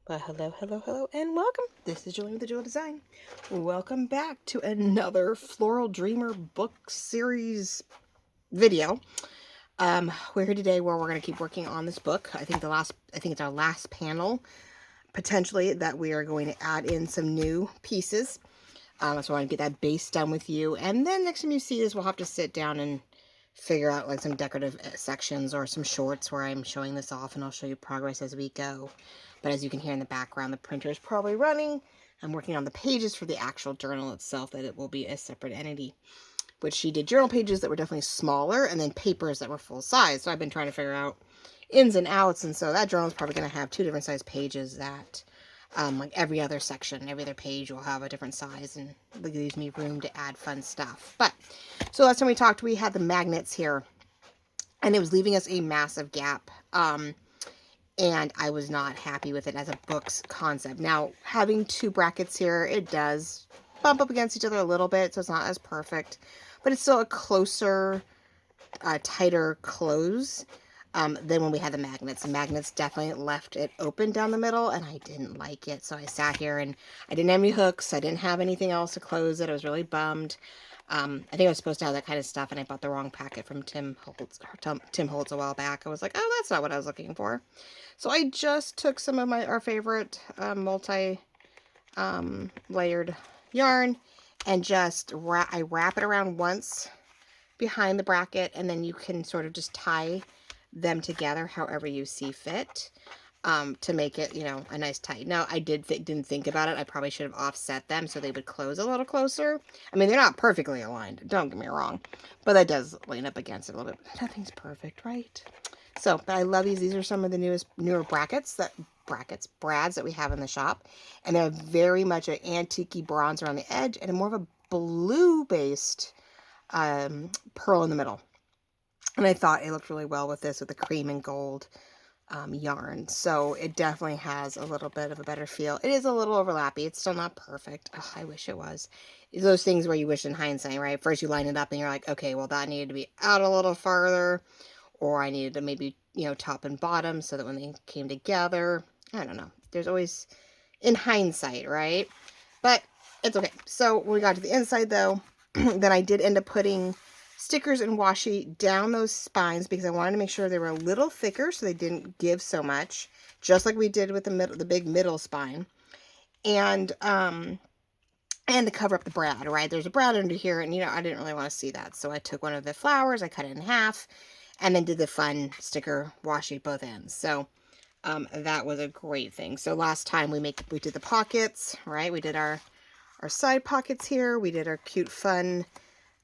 Well, hello, hello, hello, and welcome. This is Julie with the Jewel Design. Welcome back to another Floral Dreamer book series video. We're here today where we're going to keep working on this book. I think it's our last panel, potentially, that we are going to add in some new pieces. So I want to get that base done with you. And then next time you see this, we'll have to sit down and figure out like some decorative sections or some shorts where I'm showing this off, and I'll show you progress as we go. But as you can hear in the background, the printer is probably running. I'm working on the pages for the actual journal itself, that it will be a separate entity. Which she did journal pages that were definitely smaller, and then papers that were full size. So I've been trying to figure out ins and outs, and so that journal is probably going to have two different size pages that like every other section, every other page will have a different size, and it leaves me room to add fun stuff. But so last time we talked, we had the magnets here, and it was leaving us a massive gap. And I was not happy with it as a book's concept. Now, having two brackets here, it does bump up against each other a little bit, so it's not as perfect, but it's still a closer, tighter close than when we had the magnets. The magnets definitely left it open down the middle, and I didn't like it. So I sat here, and I didn't have any hooks. I didn't have anything else to close it. I was really bummed. I think I was supposed to have that kind of stuff, and I bought the wrong packet from Tim Holtz a while back. I was like, oh, that's not what I was looking for. So I just took some of our favorite multi-layered yarn, and just I wrap it around once behind the bracket, and then you can sort of just tie them together however you see fit, to make it, you know, a nice tight. Now, I didn't think about it. I probably should have offset them so they would close a little closer. I mean, they're not perfectly aligned, don't get me wrong, but that does lean up against it a little bit. Nothing's perfect, right? So, but I love these. These are some of the newer brads that we have in the shop, and they're very much an antique-y bronze around the edge, and more of a blue-based pearl in the middle. And I thought it looked really well with this, with the cream and gold yarn. So it definitely has a little bit of a better feel. It is a little overlappy. It's still not perfect. Oh, I wish it was. It's those things where you wish in hindsight, right? First you line it up and you're like, okay, well that needed to be out a little farther, or I needed to maybe, you know, top and bottom so that when they came together, I don't know. There's always, in hindsight, right? But it's okay. So when we got to the inside though, then I did end up putting stickers and washi down those spines because I wanted to make sure they were a little thicker so they didn't give so much, just like we did with the big middle spine. And to cover up the brad, right? There's a brad under here, and you know, I didn't really want to see that. So I took one of the flowers, I cut it in half, and then did the fun sticker washi both ends. So that was a great thing. So last time we did the pockets, right? We did our side pockets here. We did our cute fun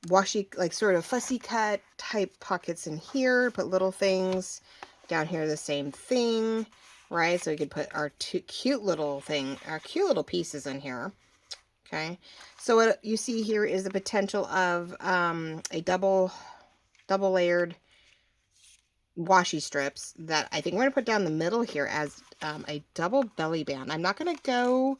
washi, like sort of fussy cut type pockets in here, put little things down here, the same thing, right? So we could put our cute little pieces in here. Okay, so what you see here is the potential of a double layered washi strips that I think we're going to put down the middle here as a double belly band. I'm not going to go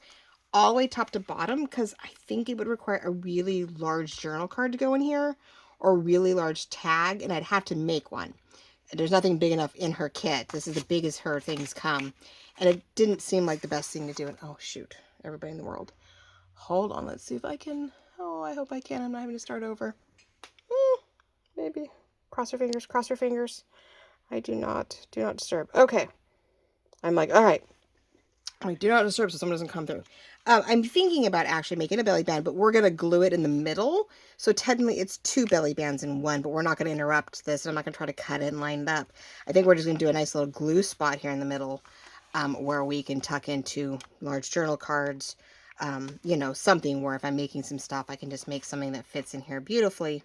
all the way top to bottom because I think it would require a really large journal card to go in here, or a really large tag, and I'd have to make one. There's nothing big enough in her kit. This is the biggest her things come, and it didn't seem like the best thing to do. And oh shoot, everybody in the world. Hold on, let's see if I can. Oh, I hope I can. I'm not having to start over. Maybe. Cross your fingers, cross your fingers. I do not disturb. Okay. I'm like, all right. Wait, do not disturb so someone doesn't come through. I'm thinking about actually making a belly band, but we're going to glue it in the middle. So technically it's two belly bands in one, but we're not going to interrupt this. And I'm not going to try to cut it and line it up. I think we're just going to do a nice little glue spot here in the middle, where we can tuck into large journal cards. You know, something where if I'm making some stuff, I can just make something that fits in here beautifully,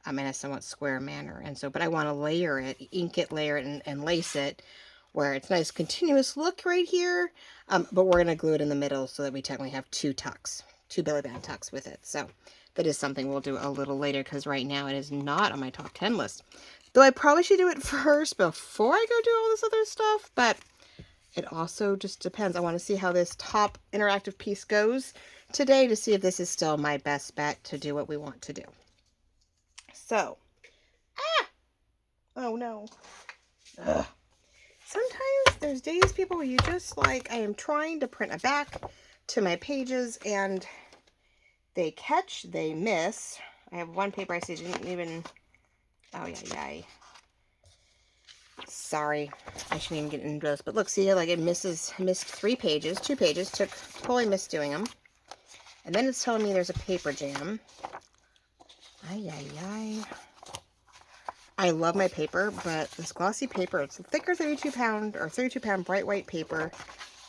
in a somewhat square manner. And so, but I want to layer it, ink it, layer it, and lace it, where it's nice continuous look right here, but we're going to glue it in the middle so that we technically have two belly band tucks with it. So that is something we'll do a little later, because right now it is not on my top 10 list. Though I probably should do it first before I go do all this other stuff, but it also just depends. I want to see how this top interactive piece goes today to see if this is still my best bet to do what we want to do. So, oh no. Ugh. Sometimes there's days, people, where you just like, I am trying to print a back to my pages and they catch, they miss. I have one paper I see didn't even, oh yeah. Sorry, I shouldn't even get into this, but look, see, like it missed 2 pages, totally missed doing them. And then it's telling me there's a paper jam. Ay. I love my paper, but this glossy paper, it's a thicker 32-pound or 32-pound bright white paper,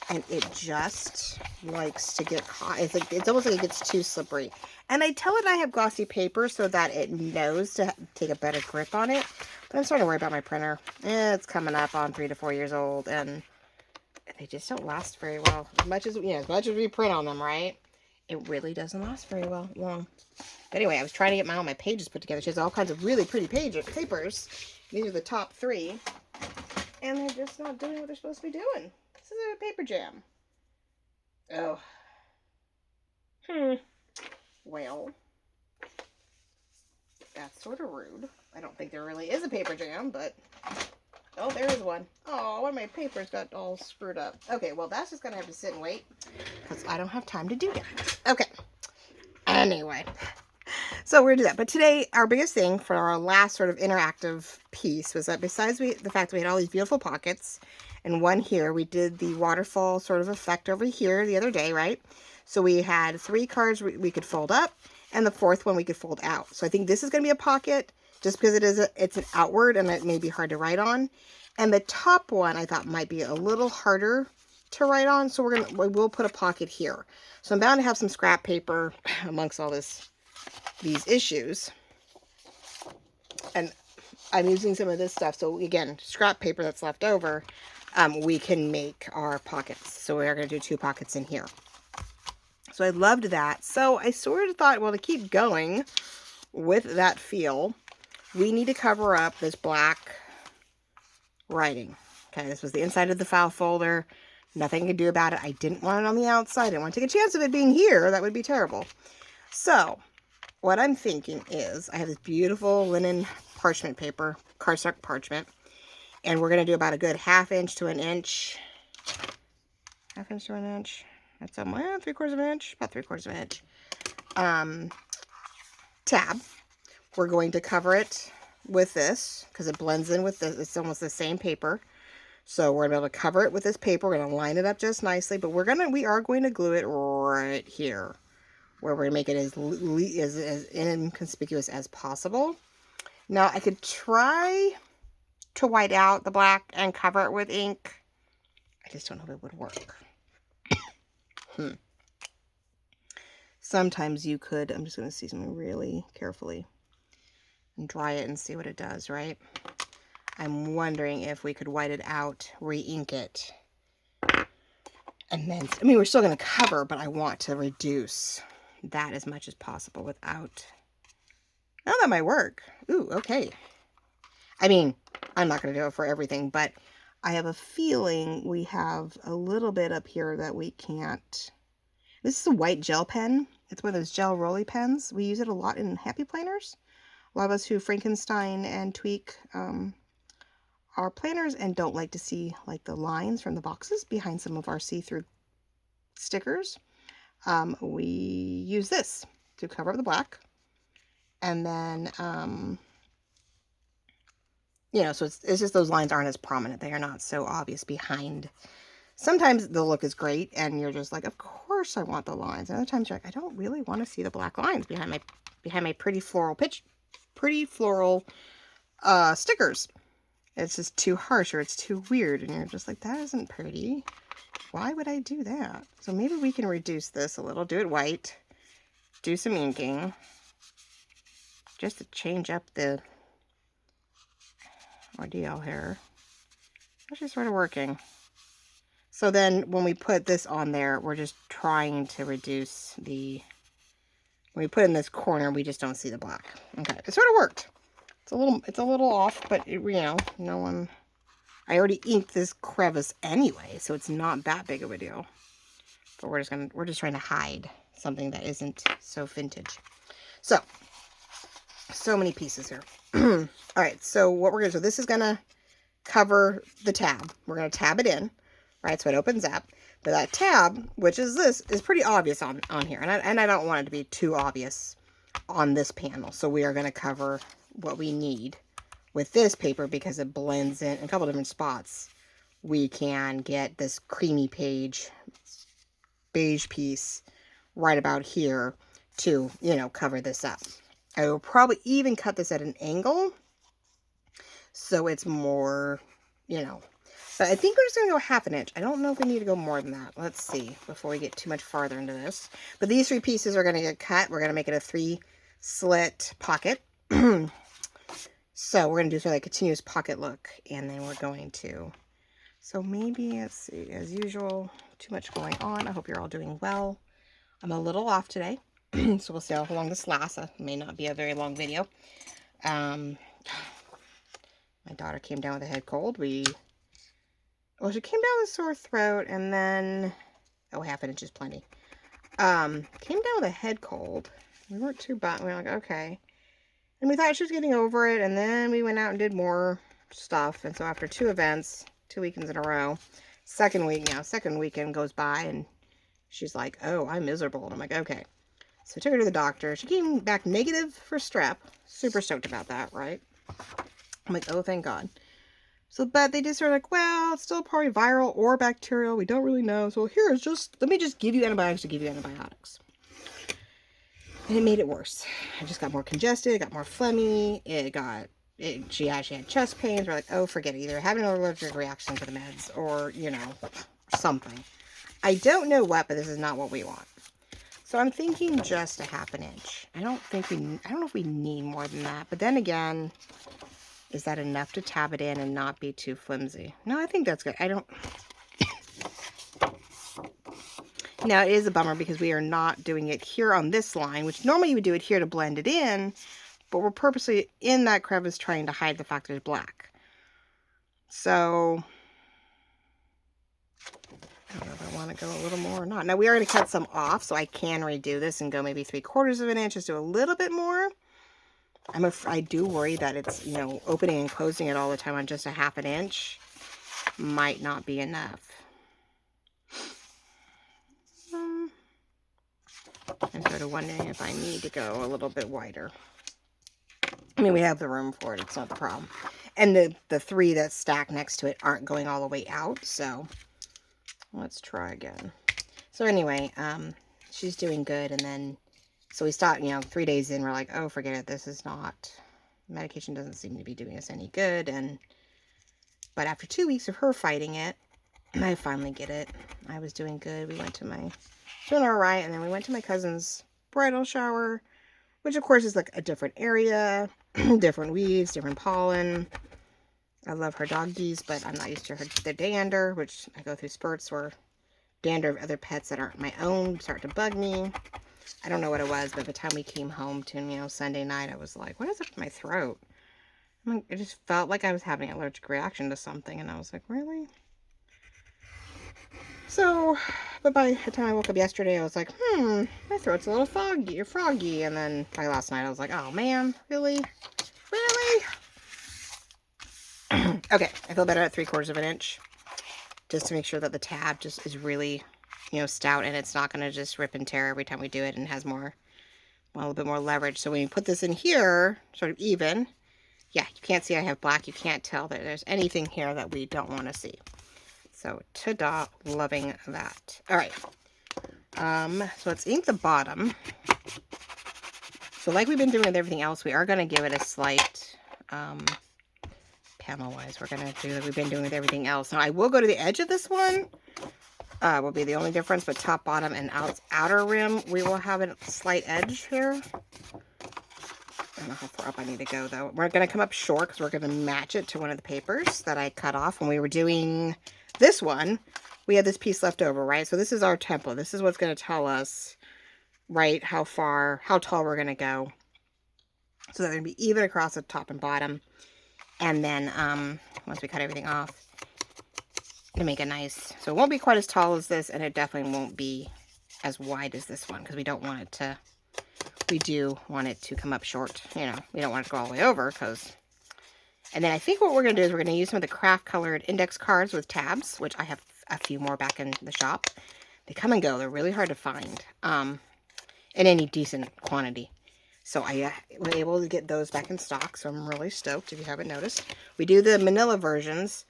and it just likes to get caught. It's almost like it gets too slippery. And I tell it I have glossy paper so that it knows to take a better grip on it. But I'm starting to worry about my printer. It's coming up on 3 to 4 years old, and they just don't last very well. As much as we print on them, right? It really doesn't last very long. But anyway, I was trying to get all my pages put together. She has all kinds of really pretty papers. These are the top 3. And they're just not doing what they're supposed to be doing. This is a paper jam. Oh. Well, that's sort of rude. I don't think there really is a paper jam, but... Oh, there is one. Oh, one of my papers got all screwed up. Okay, well, that's just going to have to sit and wait, because I don't have time to do that. Okay. Anyway. So we're going to do that. But today, our biggest thing for our last sort of interactive piece was that besides the fact that we had all these beautiful pockets, and one here, we did the waterfall sort of effect over here the other day, right? So we had 3 cards we could fold up, and the 4th one we could fold out. So I think this is going to be a pocket, just because it's an outward, and it may be hard to write on. And the top one I thought might be a little harder to write on, so we will put a pocket here. So I'm bound to have some scrap paper amongst all these issues. And I'm using some of this stuff. So again, scrap paper that's left over, we can make our pockets. So we are going to do 2 pockets in here. So I loved that. So I sort of thought, well, to keep going with that feel, we need to cover up this black writing. Okay, this was the inside of the file folder. Nothing to do about it. I didn't want it on the outside. I didn't want to take a chance of it being here. That would be terrible. So what I'm thinking is I have this beautiful linen parchment paper, cardstock parchment, and we're going to do about a good 1/2 inch to 1 inch. 1/2 inch to 1 inch. That's 3/4 of an inch, about 3/4 of an inch. Tab. We're going to cover it with this because it blends in with this. It's almost the same paper. So we're going to be able to cover it with this paper. We're going to line it up just nicely, but we are going to glue it right here, where we're going to make it as inconspicuous as possible. Now I could try to white out the black and cover it with ink. I just don't know if it would work. Sometimes you could. I'm just going to see something really carefully and dry it and see what it does, right? I'm wondering if we could white it out, re-ink it, and then, I mean, we're still going to cover, but I want to reduce that as much as possible without, oh, that might work. Ooh, okay. I mean, I'm not going to do it for everything, but I have a feeling we have a little bit up here that we can't. This is a white gel pen. It's one of those gel rolly pens. We use it a lot in happy planners. A lot of us who Frankenstein and tweak our planners and don't like to see like the lines from the boxes behind some of our see-through stickers. We use this to cover up the black. And then, you know, so it's just those lines aren't as prominent. They are not so obvious behind. Sometimes the look is great and you're just like, of course I want the lines. And other times you're like, I don't really want to see the black lines behind my pretty floral stickers. It's just too harsh or it's too weird. And you're just like, that isn't pretty. Why would I do that? So maybe we can reduce this a little, do it white, do some inking, just to change up the ordeal here. It's just sort of working. So then when we put this on there, we're just trying to reduce the, when we put in this corner, we just don't see the black. Okay, it sort of worked. It's a little off, but it, you know, I already inked this crevice anyway, so it's not that big of a deal. But we're just trying to hide something that isn't so vintage. So many pieces here. All right, so what we're gonna do, this is gonna cover the tab. We're going to tab it in, right? So it opens up. But that tab, which is this, is pretty obvious on here. And I don't want it to be too obvious on this panel. So we are going to cover what we need with this paper because it blends in a couple different spots. We can get this creamy beige piece right about here to, you know, cover this up. I will probably even cut this at an angle so it's more, you know, but I think we're just going to go 1/2 inch. I don't know if we need to go more than that. Let's see before we get too much farther into this. But these 3 pieces are going to get cut. We're going to make it a 3-slit pocket. So we're going to do sort of like a continuous pocket look, and then we're going to, so maybe, let's see, as usual, too much going on. I hope you're all doing well. I'm a little off today, so we'll see how long this lasts. It may not be a very long video. My daughter came down with a head cold. Well, she came down with a sore throat, and then, oh, 1/2 inch is plenty. Came down with a head cold. We weren't too bad. We were like, okay. And we thought she was getting over it, and then we went out and did more stuff. And so after 2 events, 2 weekends in a row, second weekend goes by, and she's like, oh, I'm miserable. And I'm like, okay. So I took her to the doctor. She came back negative for strep. Super stoked about that, right? I'm like, oh, thank God. So, but they just are like, well, it's still probably viral or bacterial. We don't really know. So here's just, let me just give you antibiotics to give you antibiotics. And it made it worse. I just got more congested. It got more phlegmy. She actually had chest pains. We're like, oh, forget it. Either having an allergic reaction to the meds or, you know, something. I don't know what, but this is not what we want. So I'm thinking just a 1/2 inch. I don't know if we need more than that. But then again, is that enough to tab it in and not be too flimsy? No, I think that's good. Now, it is a bummer because we are not doing it here on this line, which normally you would do it here to blend it in, but we're purposely in that crevice trying to hide the fact that it's black. So, I don't know if I want to go a little more or not. Now, we already cut some off, so I can redo this and go maybe 3/4 inch, just do a little bit more. I do worry that it's, you know, opening and closing it all the time on just a 1/2 inch might not be enough. I'm sort of wondering if I need to go a little bit wider. I mean, we have the room for it. It's not the problem. And the 3 that stack next to it aren't going all the way out. So let's try again. So anyway, she's doing good. And then, so we stopped, you know, 3 days in, we're like, oh, forget it. This is not, medication doesn't seem to be doing us any good. But after 2 weeks of her fighting it, I finally get it. I was doing good. We went to doing all right, and then we went to my cousin's bridal shower, which of course is like a different area, different weeds, different pollen. I love her doggies, but I'm not used to the dander, which I go through spurts where dander of other pets that aren't my own start to bug me. I don't know what it was, but by the time we came home to, you know, Sunday night, I was like, what is up with my throat? I mean, it just felt like I was having an allergic reaction to something, and I was like, really? So, but by the time I woke up yesterday, I was like, my throat's a little foggy or froggy. And then by last night, I was like, oh man, really? Really? Okay, I feel better at 3/4 inch. Just to make sure that the tab just is really, you know, stout and it's not going to just rip and tear every time we do it and has more, well, a little bit more leverage. So when you put this in here, sort of even, yeah, you can't see I have black. You can't tell that there's anything here that we don't want to see. So, ta-da, loving that. All right. So let's ink the bottom. So like we've been doing with everything else, we are going to give it a slight, panel-wise, we're going to do that we've been doing with everything else. Now, I will go to the edge of this one. Will be the only difference, but top, bottom, and outer rim, we will have a slight edge here. I don't know how far up I need to go, though. We're going to come up short because we're going to match it to one of the papers that I cut off when we were doing this one. We had this piece left over, right? So this is our template. This is what's going to tell us, right, how tall we're going to go. So they're going to be even across the top and bottom. And then once we cut everything off, to make it nice. So it won't be quite as tall as this, and it definitely won't be as wide as this one because we don't want it to, we do want it to come up short. You know, we don't want it to go all the way over because And then I think what we're going to do is we're going to use some of the craft colored index cards with tabs, which I have a few more back in the shop. They come and go. They're really hard to find in any decent quantity. So I was able to get those back in stock, so I'm really stoked if you haven't noticed. We do the manila versions,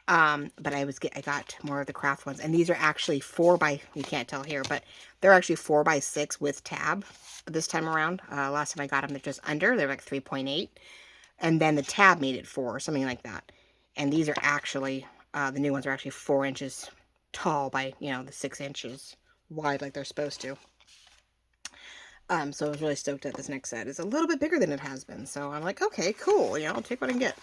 but I got more of the craft ones. And these are actually 4x, you can't tell here, but they're actually 4x6 with tab this time around. Last time I got them, they're just under. They're like 3.8. And then the tab made it 4, something like that. And these are actually, the new ones are actually 4 inches tall by, you know, the 6 inches wide like they're supposed to. So I was really stoked that this next set is a little bit bigger than it has been. So I'm like, okay, cool. You know, I'll take what I can get.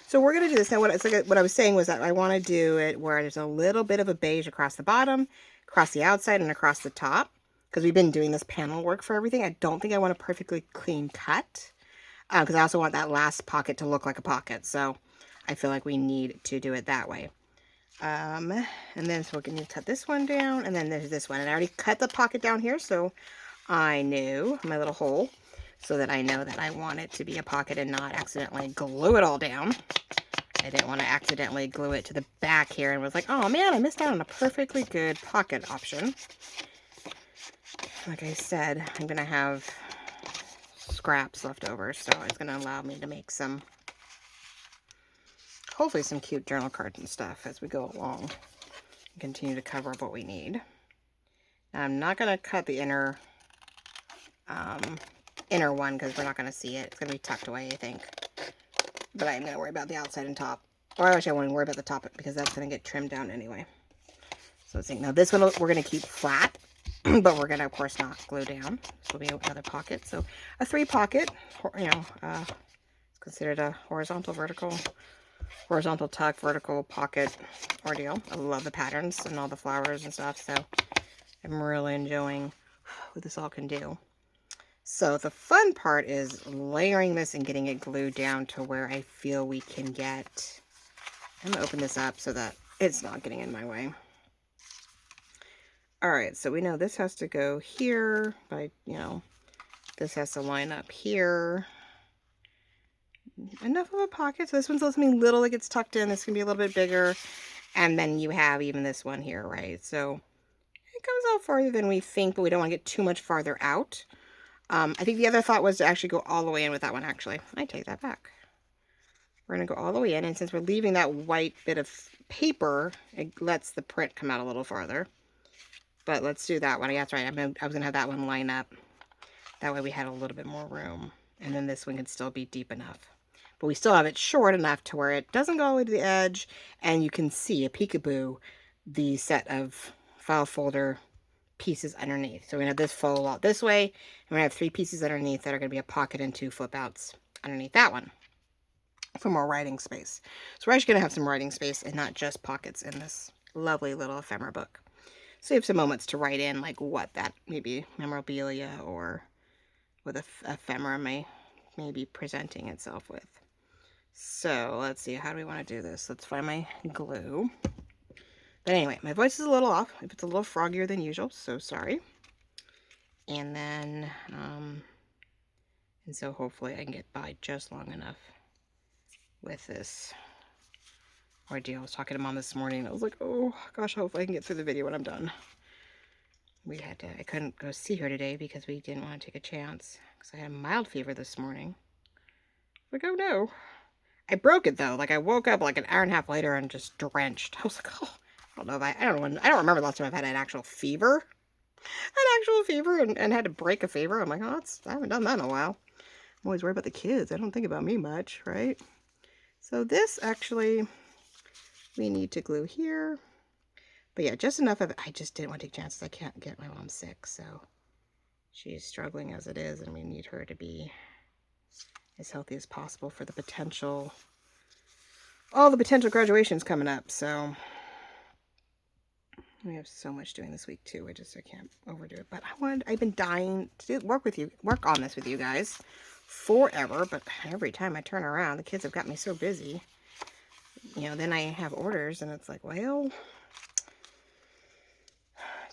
So we're going to do this. Now, what I was saying was that I want to do it where there's a little bit of a beige across the bottom, across the outside, and across the top. Because we've been doing this panel work for everything. I don't think I want a perfectly clean cut. Because I also want that last pocket to look like a pocket. So I feel like we need to do it that way. And then so we're going to cut this one down. And then there's this one. And I already cut the pocket down here. So I knew my little hole, so that I know that I want it to be a pocket and not accidentally glue it all down. I didn't want to accidentally glue it to the back here and was like, oh man, I missed out on a perfectly good pocket option. Like I said, I'm going to have scraps left over, so it's going to allow me to make some, hopefully some cute journal cards and stuff as we go along and continue to cover up what we need. Now, I'm not going to cut the inner one because we're not going to see it. It's going to be tucked away, I think. But I'm going to worry about the outside and top. Or actually, I want to worry about the top because that's going to get trimmed down anyway. So let's see. Now this one we're going to keep flat, but we're going to, of course, not glue down. This will be another pocket. So a 3 pocket, you know, it's considered a horizontal tuck, vertical pocket ordeal. I love the patterns and all the flowers and stuff. So I'm really enjoying what this all can do. So the fun part is layering this and getting it glued down to where I feel we can get. I'm going to open this up so that it's not getting in my way. All right, so we know this has to go here, but you know, this has to line up here. Enough of a pocket. So this one's something little that gets tucked in. This can be a little bit bigger. And then you have even this one here, right? So it comes out farther than we think, but we don't want to get too much farther out. I think the other thought was to actually go all the way in with that one, actually. I take that back. We're going to go all the way in, and since we're leaving that white bit of paper, it lets the print come out a little farther. But let's do that one. Yeah, that's right. I was going to have that one line up. That way we had a little bit more room. And then this one can still be deep enough. But we still have it short enough to where it doesn't go all the way to the edge, and you can see a peekaboo the set of file folder pieces underneath. So we're going to have this fold out this way, and we're going to have 3 pieces underneath that are going to be a pocket and 2 flip outs underneath that one for more writing space. So we're actually going to have some writing space and not just pockets in this lovely little ephemera book. So you have some moments to write in like what that maybe memorabilia or with ephemera may be presenting itself with. So let's see, how do we want to do this? Let's find my glue. But anyway, my voice is a little off. If it's a little froggier than usual, so sorry. And then, and so hopefully I can get by just long enough with this ordeal. I was talking to Mom this morning. I was like, oh gosh, hopefully I can get through the video when I'm done. I couldn't go see her today because we didn't want to take a chance because I had a mild fever this morning. Like, oh no. I broke it though. Like I woke up like an hour and a half later and just drenched. I was like, oh. I don't remember the last time I've had an actual fever. And had to break a fever. I'm like, oh, I haven't done that in a while. I'm always worried about the kids. I don't think about me much, right? So this actually, we need to glue here. But yeah, just enough of it. I just didn't want to take chances. I can't get my mom sick, so she's struggling as it is, and we need her to be as healthy as possible for all the potential graduations coming up, so we have so much doing this week too. I can't overdo it. But I've been dying to work on this with you guys forever. But every time I turn around, the kids have got me so busy. You know, then I have orders, and it's like, well,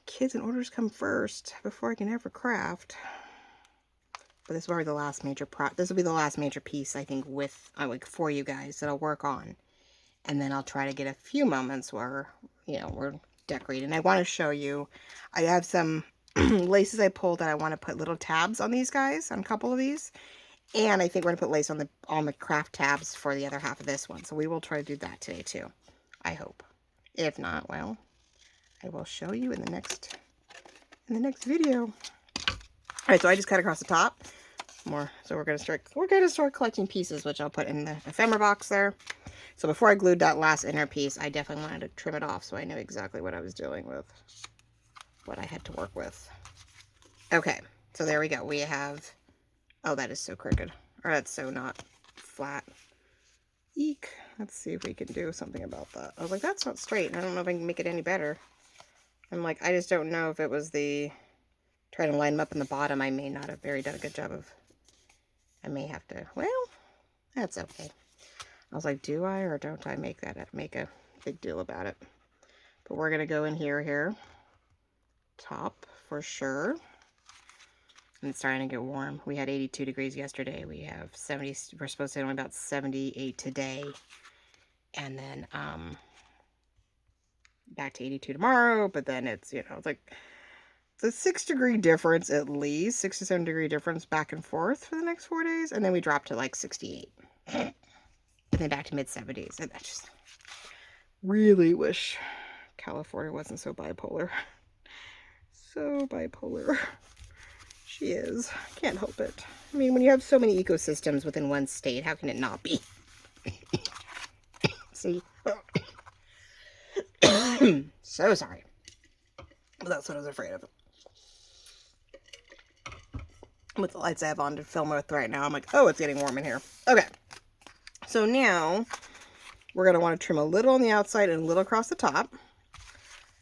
kids and orders come first before I can ever craft. But this will be the last major this will be the last major piece, I think, with like for you guys that I'll work on. And then I'll try to get a few moments where, you know, we're decorating. I want to show you, I have some laces I pulled that I want to put little tabs on these guys, on a couple of these. And I think we're going to put lace on the craft tabs for the other half of this one. So we will try to do that today too, I hope. If not, well, I will show you in the next video. All right, so I just cut across the top. So we're gonna start collecting pieces, which I'll put in the ephemera box there. So before I glued that last inner piece, I definitely wanted to trim it off so I knew exactly what I was doing with, what I had to work with. Okay, so there we go. We have, oh, that is so crooked, or that's so not flat. Eek. Let's see if we can do something about that. I was like, that's not straight. I don't know if I can make it any better. I'm like, I just don't know if it was the trying to line them up in the bottom. I may not have done a good job of. I may have to, well, that's okay. I was like, do I or don't I make a big deal about it? But we're going to go in here. Top for sure. And it's starting to get warm. We had 82 degrees yesterday. We have 70, we're supposed to have only about 78 today. And then back to 82 tomorrow. But then it's, you know, it's like, it's a 6-degree difference at least, 6 to 7 degree difference back and forth for the next 4 days. And then we drop to like 68. And then back to mid-70s. And I just really wish California wasn't so bipolar. So bipolar. She is. Can't help it. I mean, when you have so many ecosystems within one state, how can it not be? See? So sorry. But that's what I was afraid of. With the lights I have on to film with right now, I'm like, oh, it's getting warm in here. Okay. So now we're going to want to trim a little on the outside and a little across the top.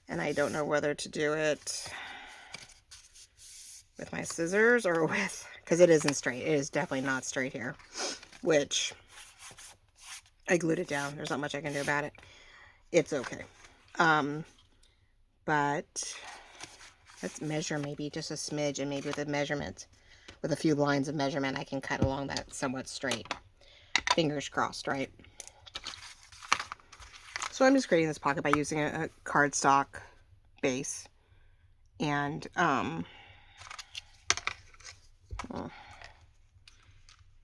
And I don't know whether to do it with my scissors or with, because it isn't straight. It is definitely not straight here, which I glued it down. There's not much I can do about it. It's okay. But let's measure maybe just a smidge, and maybe with a measurement, with a few lines of measurement, I can cut along that somewhat straight. Fingers crossed, right? So I'm just creating this pocket by using a cardstock base. And,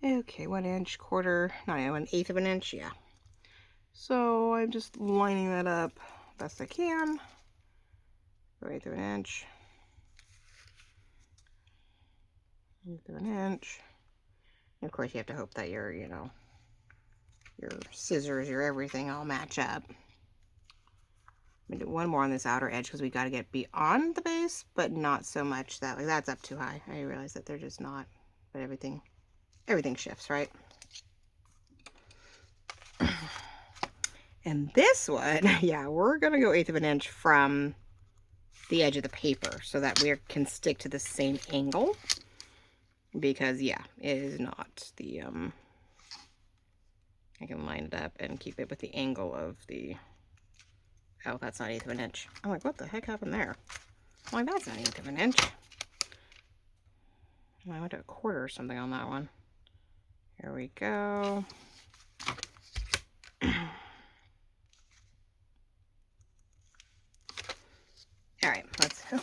okay, 1 inch, quarter, not even 1/8 of an inch, yeah. So I'm just lining that up best I can. 1/8 of an inch. 1/8 of an inch. And of course you have to hope that your, you know, your scissors, your everything all match up. I'm gonna do one more on this outer edge because we got to get beyond the base, but not so much that, like, that's up too high. I realize that they're just not, but everything shifts, right? And this one, yeah, we're gonna go 1/8 of an inch from the edge of the paper so that we can stick to the same angle, because yeah, it is not the I can line it up and keep it with the angle of the, oh, that's not 1/8 of an inch. I'm like, what the heck happened there? I'm like, that's not 1/8 of an inch. I went to 1/4 or something on that one. Here we go. All right,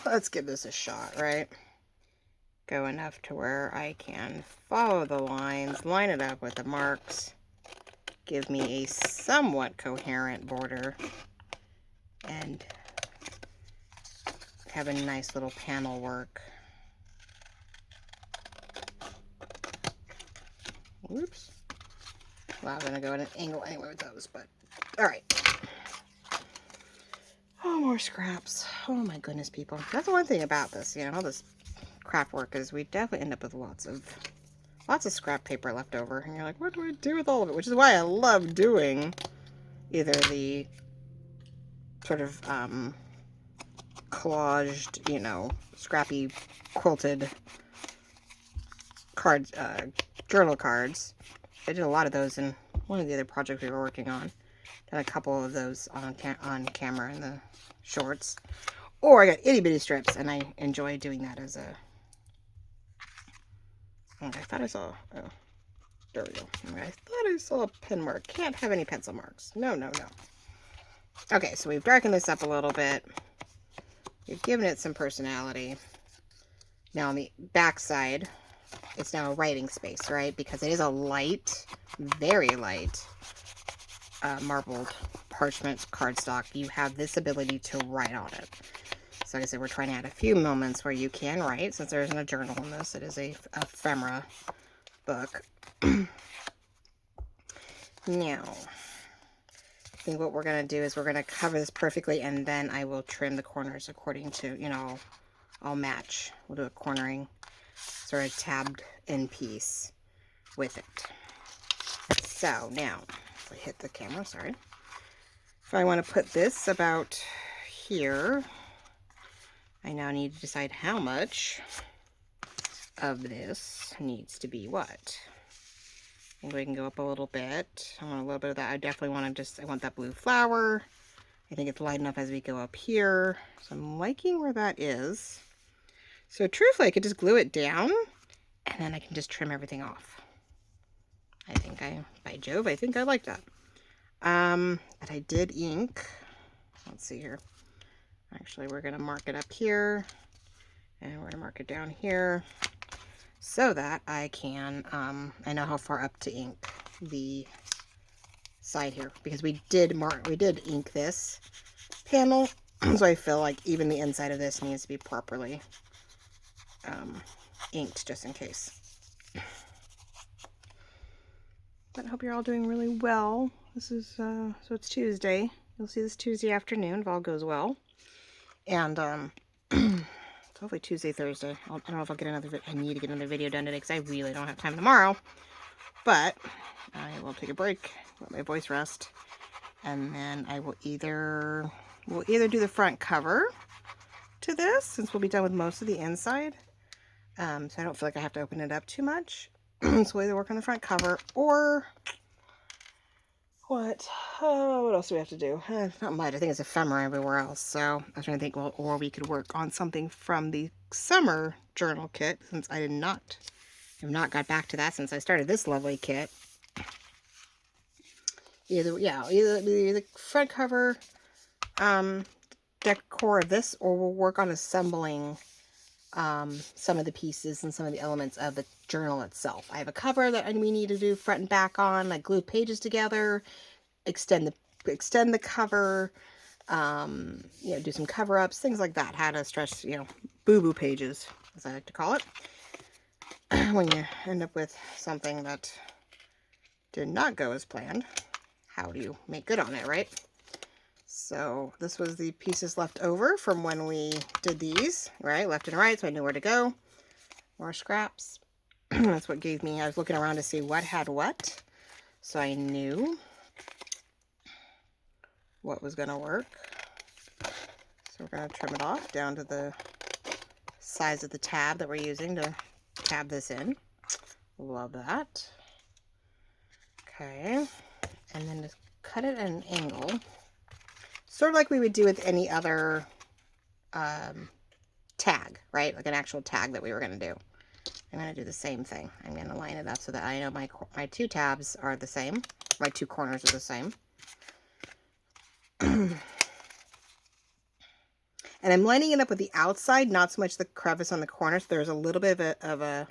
let's give this a shot, right? Go enough to where I can follow the lines, line it up with the marks, give me a somewhat coherent border, and have a nice little panel work. Whoops. Well, I'm going to go at an angle anyway with those, but all right. Oh, more scraps. Oh my goodness, people. That's the one thing about this, you know, all this craft work is we definitely end up with lots of scrap paper left over. And you're like, what do I do with all of it? Which is why I love doing either the sort of collaged, you know, scrappy quilted cards, journal cards. I did a lot of those in one of the other projects we were working on. Done a couple of those on camera in the shorts. Or I got itty bitty strips, and I enjoy doing that as I thought I saw, oh, there we go. I thought I saw a pen mark. Can't have any pencil marks. No, no, no. Okay, so we've darkened this up a little bit. We've given it some personality. Now on the back side, it's now a writing space, right? Because it is a light, very light, marbled parchment cardstock. You have this ability to write on it. So like I said, we're trying to add a few moments where you can write, since there isn't a journal in this. It is a ephemera book. Now, I think what we're going to do is we're going to cover this perfectly, and then I will trim the corners according to, you know, I'll match. We'll do a cornering, sort of tabbed in piece with it. So now, if I hit the camera, sorry. If I want to put this about here, I now need to decide how much of this needs to be what. I think we can go up a little bit. I want a little bit of that. I definitely want to I want that blue flower. I think it's light enough as we go up here. So I'm liking where that is. So truthfully, I could just glue it down, and then I can just trim everything off. By Jove, I think I like that. But I did ink. Let's see here. Actually, we're going to mark it up here, and we're going to mark it down here, so that I can, I know how far up to ink the side here, because we did ink this panel, so I feel like even the inside of this needs to be properly inked, just in case. But I hope you're all doing really well. This is, so it's Tuesday. You'll see this Tuesday afternoon if all goes well. And, hopefully Tuesday, Thursday. I don't know if I'll get another I need to get another video done today because I really don't have time tomorrow. But I will take a break, let my voice rest, and then I will we'll either do the front cover to this, since we'll be done with most of the inside. So I don't feel like I have to open it up too much. So we'll either work on the front cover, or what else do we have to do? Not much. I think it's ephemera everywhere else. So I was trying to think, well, or we could work on something from the summer journal kit, since I have not got back to that since I started this lovely kit. Either the front cover decor of this, or we'll work on assembling some of the pieces and some of the elements of the journal itself. I have a cover that we need to do front and back on, like glue pages together, extend the cover, you know, do some cover-ups, things like that. How to stretch, you know, boo-boo pages, as I like to call it, when you end up with something that did not go as planned. How do you make good on it, right? So this was the pieces left over from when we did these, right? Left and right, so I knew where to go. More scraps. That's what gave me, I was looking around to see what had what, so I knew what was going to work. So we're going to trim it off down to the size of the tab that we're using to tab this in. Love that. Okay, and then just cut it at an angle, sort of like we would do with any other tag, right? Like an actual tag that we were going to do. I'm going to do the same thing. I'm going to line it up so that I know my two tabs are the same. My two corners are the same. And I'm lining it up with the outside, not so much the crevice on the corner. So there's a little bit of a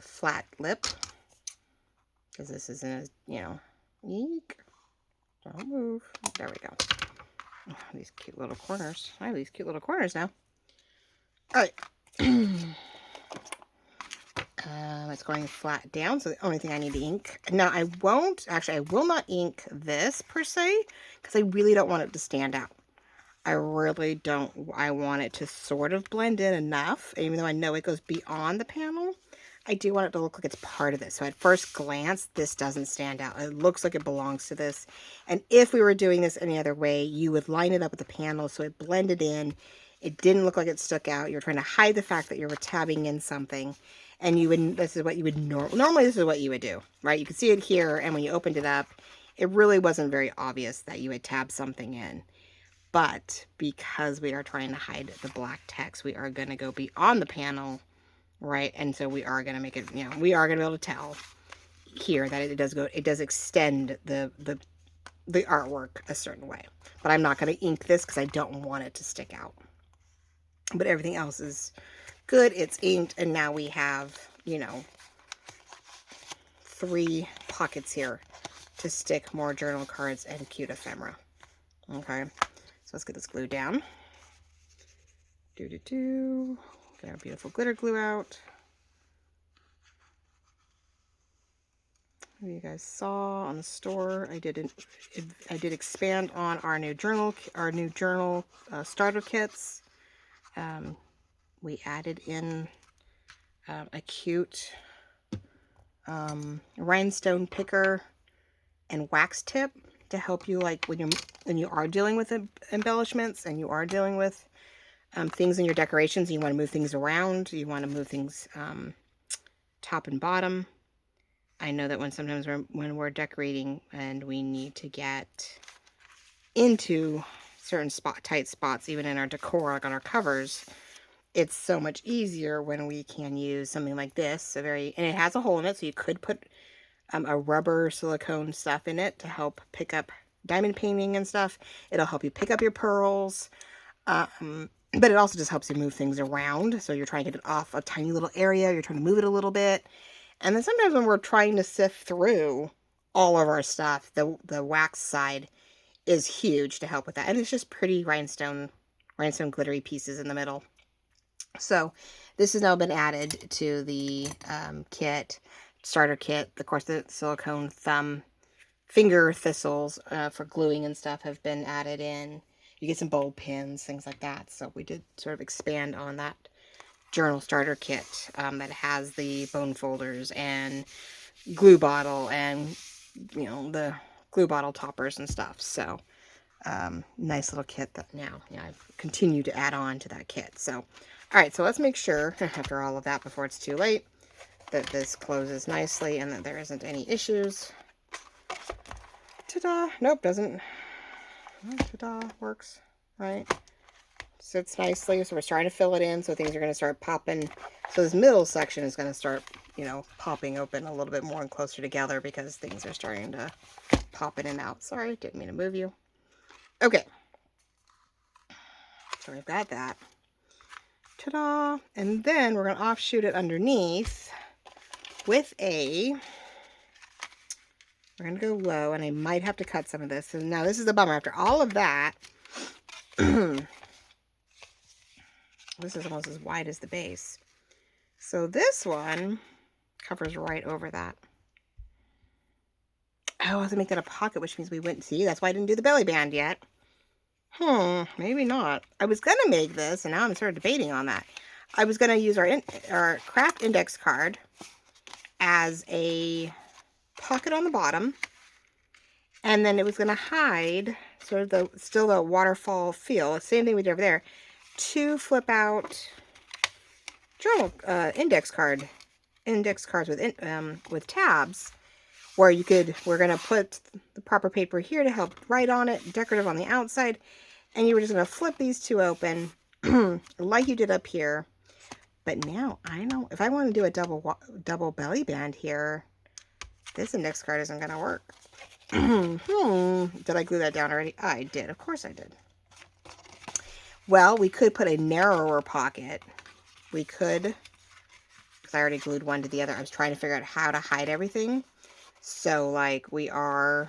flat lip, because this isn't, you know, eek. Don't move. There we go. Oh, these cute little corners. I have these cute little corners now. All right. It's going flat down, so the only thing I need to ink. Now, I will not ink this per se, because I really don't want it to stand out. I really don't. I want it to sort of blend in enough, even though I know it goes beyond the panel. I do want it to look like it's part of this. So at first glance, this doesn't stand out. It looks like it belongs to this. And if we were doing this any other way, you would line it up with the panel so it blended in. It didn't look like it stuck out. You're trying to hide the fact that you were tabbing in something. And you would, this is what you would normally this is what you would do, right? You could see it here, and when you opened it up, it really wasn't very obvious that you had tabbed something in. But because we are trying to hide the black text, we are going to go beyond the panel right? And so we are going to make it, you know, we are going to be able to tell here that it does extend the artwork a certain way. But I'm not going to ink this because I don't want it to stick out. But everything else is good. It's inked, and now we have, you know, 3 pockets here to stick more journal cards and cute ephemera. Okay, so let's get this glue down. Get our beautiful glitter glue out. You guys saw on the store, I did expand on our new journal starter kits. We added in a cute rhinestone picker and wax tip to help you, like when you are dealing with embellishments and you are dealing with things in your decorations. You want to move things around. You want to move things top and bottom. I know that when we're decorating and we need to get into certain tight spots, even in our decor, like on our covers, it's so much easier when we can use something like this. And it has a hole in it, so you could put a rubber silicone stuff in it to help pick up diamond painting and stuff. It'll help you pick up your pearls. But it also just helps you move things around. So you're trying to get it off a tiny little area. You're trying to move it a little bit. And then sometimes when we're trying to sift through all of our stuff, the wax side is huge to help with that. And it's just pretty rhinestone glittery pieces in the middle. So this has now been added to the starter kit. Of course, the silicone finger thistles for gluing and stuff have been added in. You get some bowl pins, things like that. So we did sort of expand on that journal starter kit that has the bone folders and glue bottle and, you know, the glue bottle toppers and stuff. So nice little kit that now, you know, I've continued to add on to that kit. So, all right, so let's make sure after all of that, before it's too late, that this closes nicely and that there isn't any issues. Ta-da! Nope, doesn't. Ta-da! Works, right? Sits nicely, so we're starting to fill it in, so things are going to start popping. So this middle section is going to start, you know, popping open a little bit more and closer together because things are starting to pop in and out. Sorry, didn't mean to move you. Okay. So we've got that. Ta-da! And then we're going to offshoot it underneath with we're going to go low, and I might have to cut some of this. So now this is the bummer. After all of that, this is almost as wide as the base. So this one covers right over that. Oh, I have to make that a pocket, which means we wouldn't see. That's why I didn't do the belly band yet. Maybe not. I was going to make this, and now I'm sort of debating on that. I was going to use our craft index card as a pocket on the bottom, and then it was going to hide sort of still the waterfall feel. Same thing we did over there. 2 flip out journal index cards with tabs, where we're going to put the proper paper here to help write on it, decorative on the outside, and you were just going to flip these 2 open like you did up here. But now I know if I want to do a double belly band here, this index card isn't going to work. Did I glue that down already? I did. Of course I did. Well, we could put a narrower pocket. We could, because I already glued one to the other. I was trying to figure out how to hide everything. So, like, we are,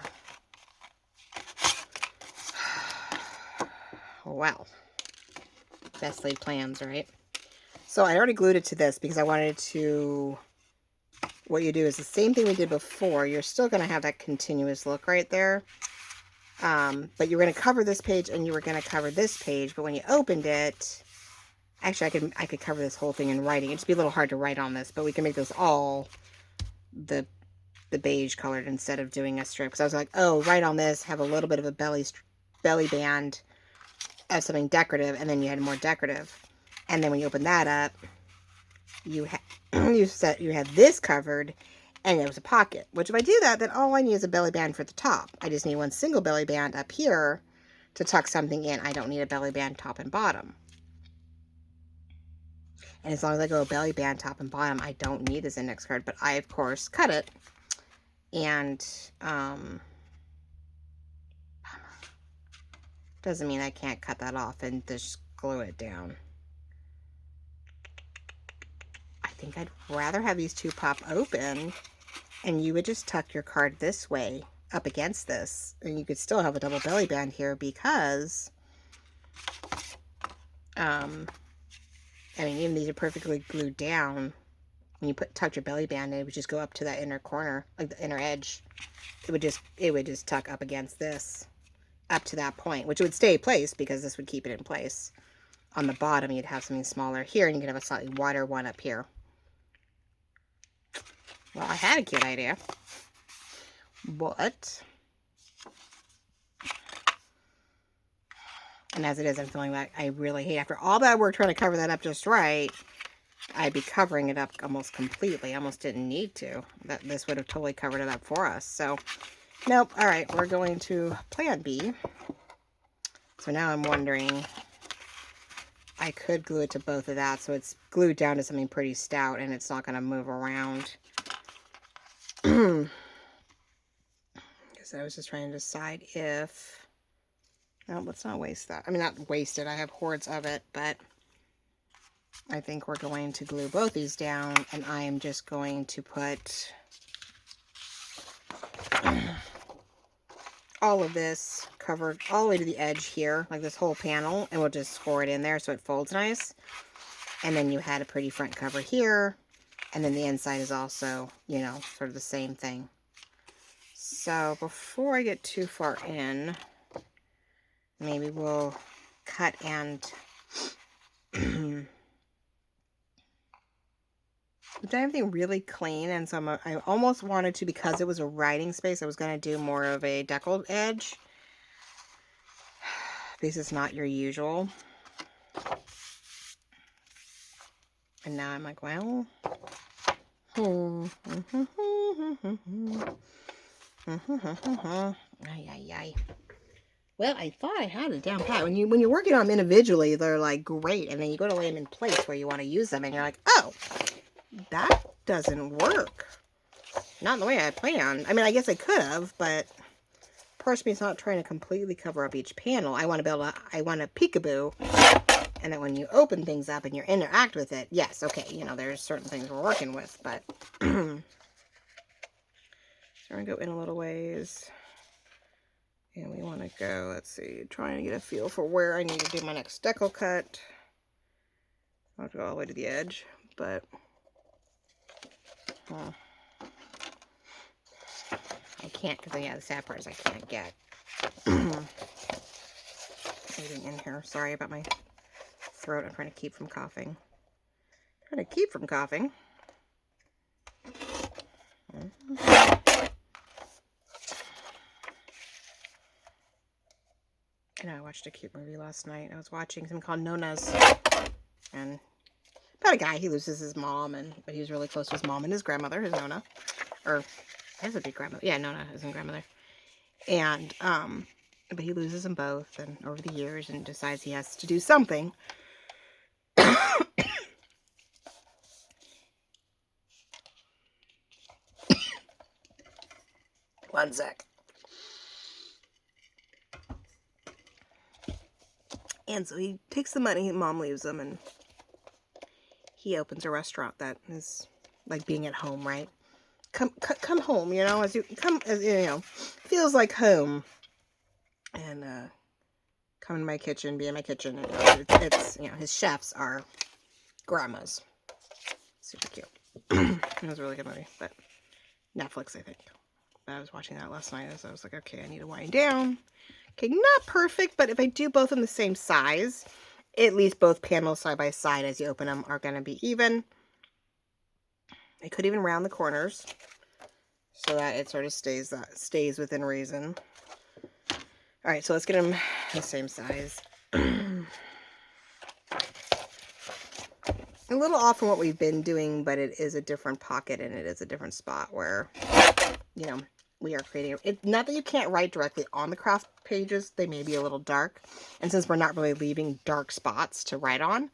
well, best laid plans, right? So I already glued it to this because I wanted to, what you do is the same thing we did before. You're still going to have that continuous look right there. But you're going to cover this page and you were going to cover this page. But when you opened it, actually I could cover this whole thing in writing. It'd just be a little hard to write on this, but we can make this all the beige colored instead of doing a strip. Because I was like, oh, write on this, have a little bit of a belly band of something decorative, and then you had more decorative. And then when you open that up, you had this covered, and it was a pocket. Which if I do that, then all I need is a belly band for the top. I just need one single belly band up here to tuck something in. I don't need a belly band top and bottom. And as long as I go belly band, top and bottom, I don't need this index card. But I, of course, cut it. And, doesn't mean I can't cut that off and just glue it down. I think I'd rather have these two pop open, and you would just tuck your card this way up against this, and you could still have a double belly band here because, I mean, even these are perfectly glued down. When you tuck your belly band in, it would just go up to that inner corner, like the inner edge. It would just tuck up against this, up to that point, which would stay placed because this would keep it in place. On the bottom, you'd have something smaller here, and you could have a slightly wider one up here. Well, I had a cute idea, but, and as it is, I'm feeling like I really hate, after all that work trying to cover that up just right, I'd be covering it up almost completely. I almost didn't need to. This would have totally covered it up for us. So, nope. All right, we're going to plan B. So now I'm wondering, I could glue it to both of that, so it's glued down to something pretty stout, and it's not going to move around. Because I was just trying to decide if... No, let's not waste that. I mean, not waste it. I have hordes of it, but... I think we're going to glue both these down, and I am just going to put all of this covered all the way to the edge here, like this whole panel, and we'll just score it in there so it folds nice. And then you had a pretty front cover here, and then the inside is also, you know, sort of the same thing. So before I get too far in, maybe we'll cut and... I've done everything really clean, and so I almost wanted to, because it was a writing space, I was going to do more of a deckled edge. This is not your usual. And now I'm like, well... Ay, ay, ay. Well, I thought I had it down pat. When you're working on them individually, they're like great, and then you go to lay them in place where you want to use them, and you're like, oh... that doesn't work. Not in the way I planned. I mean, I guess I could have, but part of me is not trying to completely cover up each panel. I want to be able to, I want to peekaboo, and then when you open things up and you interact with it, yes, okay, you know, there's certain things we're working with, but so we're going to go in a little ways, and we want to go, let's see, trying to get a feel for where I need to do my next decal cut. I'll have to go all the way to the edge, but... I can't, because the sad part is I can't get anything in here. Sorry about my throat. I'm trying to keep from coughing. Trying to keep from coughing. I know I watched a cute movie last night. I was watching something called Nona's, and about a guy, he loses his mom, but he was really close to his mom and his grandmother, his Nona, or has a big grandmother. Yeah, Nona is his grandmother. And but he loses them both, and over the years, and decides he has to do something. One sec. And so he takes the money, mom leaves him, and he opens a restaurant that is like being at home, right? Come home, you know, as you know, feels like home. And come in my kitchen, be in my kitchen. And, it's you know, his chefs are grandmas. Super cute. It was a really good movie, but Netflix, I think. But I was watching that last night, so I was like, okay, I need to wind down. Okay, not perfect, but if I do both in the same size, at least both panels side by side as you open them are going to be even. I could even round the corners so that it sort of stays within reason. All right, so let's get them the same size. A little off from what we've been doing, but it is a different pocket and it is a different spot where, you know, we are creating it. Not that you can't write directly on the craft pages, they may be a little dark. And since we're not really leaving dark spots to write on,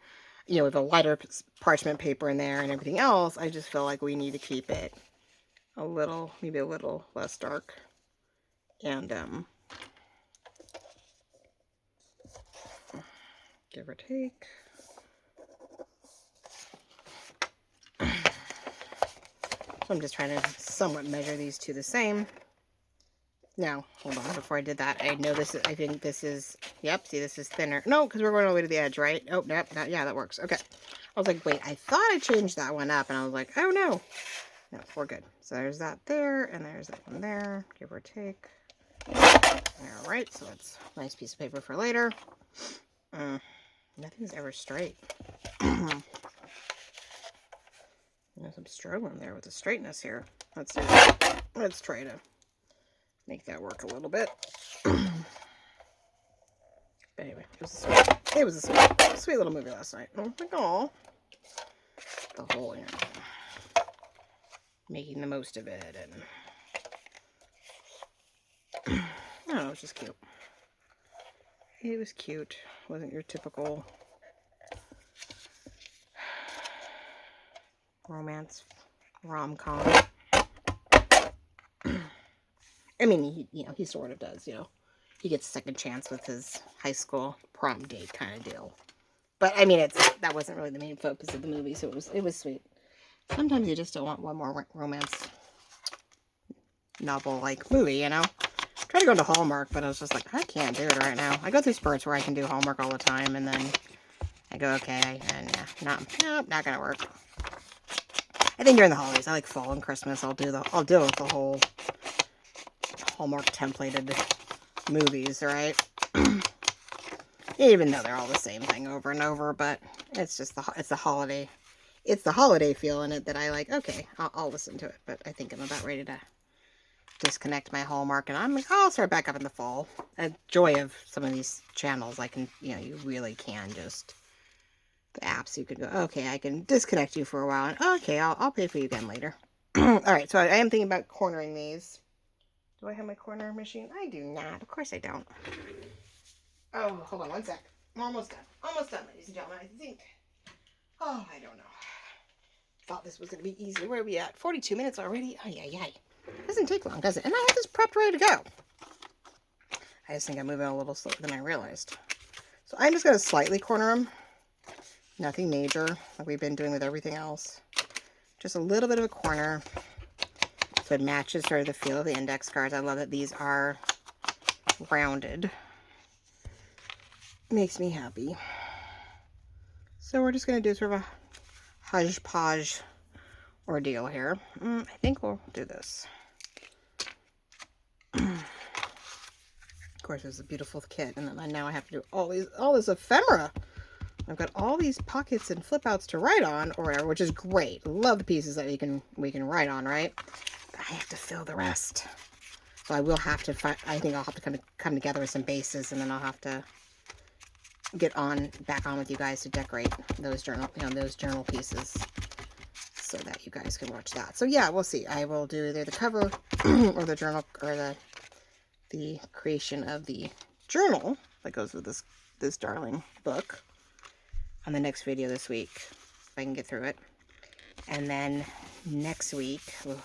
you know, with a lighter parchment paper in there and everything else, I just feel like we need to keep it a little, maybe a little less dark. And, give or take. So I'm just trying to somewhat measure these two the same. Now, hold on, before I did that, I know this is, I think this is, yep, see, this is thinner. No, because we're going all the way to the edge, right? Oh, nope, yeah, that works. Okay. I was like, wait, I thought I changed that one up, and I was like, oh, no. No, we're good. So there's that there, and there's that one there, give or take. All right, so that's a nice piece of paper for later. Nothing's ever straight. I'm struggling there with the straightness here. Let's try to make that work a little bit. But anyway, it was a sweet little movie last night. Oh my god. The whole, you know, making the most of it, and I don't know, it was just cute. It was cute. Wasn't your typical romance rom-com. I mean, he sort of does, you know. He gets a second chance with his high school prom date kind of deal. But I mean, that wasn't really the main focus of the movie, so it was sweet. Sometimes you just don't want one more romance novel like movie, you know. I tried to go into Hallmark, but I was just like, I can't do it right now. I go through spurts where I can do Hallmark all the time, and then I go, okay, and nope, not gonna work. I think during the holidays, I like fall and Christmas. I'll deal with the whole Hallmark templated movies, right? Even though they're all the same thing over and over, but it's just it's the holiday feel in it that I like. Okay, I'll listen to it, but I think I'm about ready to disconnect my Hallmark, and I'll start back up in the fall. A joy of some of these channels, I can, you know, you really can just, the apps, you could go, okay, I can disconnect you for a while, and okay, I'll pay for you again later. All right, so I am thinking about cornering these. Do I have my corner machine? I do not. Of course I don't. Oh, hold on one sec. I'm almost done. Almost done, ladies and gentlemen, I think. Oh, I don't know. Thought this was going to be easy. Where are we at? 42 minutes already? Oh, yeah. Doesn't take long, does it? And I have this prepped ready to go. I just think I'm moving a little slower than I realized. So I'm just going to slightly corner them. Nothing major, like we've been doing with everything else. Just a little bit of a corner. So it matches sort of the feel of the index cards. I love that these are rounded. Makes me happy. So we're just going to do sort of a hodgepodge ordeal here. I think we'll do this. Of course, it's a beautiful kit, and then now I have to do all this ephemera. I've got all these pockets and flip outs to write on, or whatever, which is great. Love the pieces that we can write on, right? But I have to fill the rest. So I will have to find, I think I'll have to kind of come together with some bases, and then I'll have to get back on with you guys to decorate those journal pieces, so that you guys can watch that. So yeah, we'll see. I will do either the cover or the journal, or the creation of the journal that goes with this darling book on the next video this week, if I can get through it. And then next week I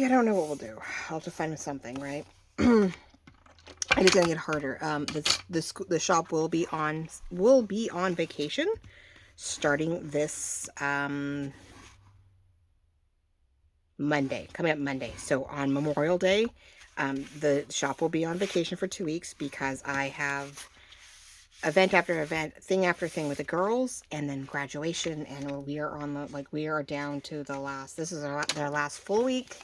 don't know what we'll do. I'll have to find something, right? It's gonna get harder. The shop will be on vacation starting this Monday, coming up Monday. So on Memorial Day, the shop will be on vacation for 2 weeks because I have event after event, thing after thing with the girls, and then graduation, and we are down to this is their last full week,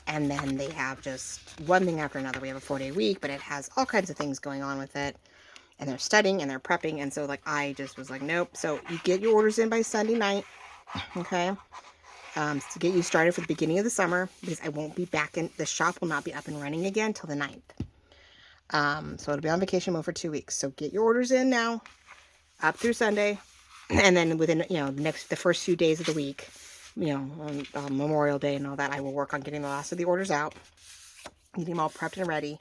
and then they have just one thing after another. We have a 4-day week, but it has all kinds of things going on with it, and they're studying and they're prepping, and so I just was like, nope. So you get your orders in by Sunday night, okay? To get you started for the beginning of the summer, because I won't be back in, the shop will not be up and running again till the 9th. So it'll be on vacation mode for 2 weeks. So get your orders in now, up through Sunday, and then within, the first few days of the week, on Memorial Day and all that, I will work on getting the last of the orders out, getting them all prepped and ready.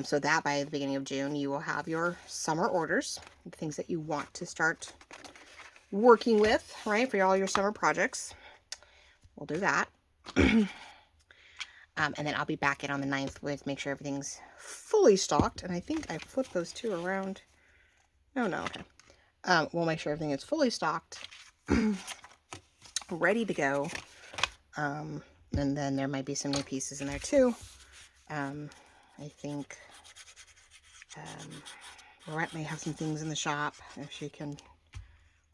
So that by the beginning of June, you will have your summer orders, the things that you want to start working with, right, for all your summer projects. We'll do that. And then I'll be back in on the 9th with make sure everything's fully stocked. And I think I flipped those two around. No, okay. We'll make sure everything is fully stocked, ready to go. And then there might be some new pieces in there too. I think Lorette may have some things in the shop if she can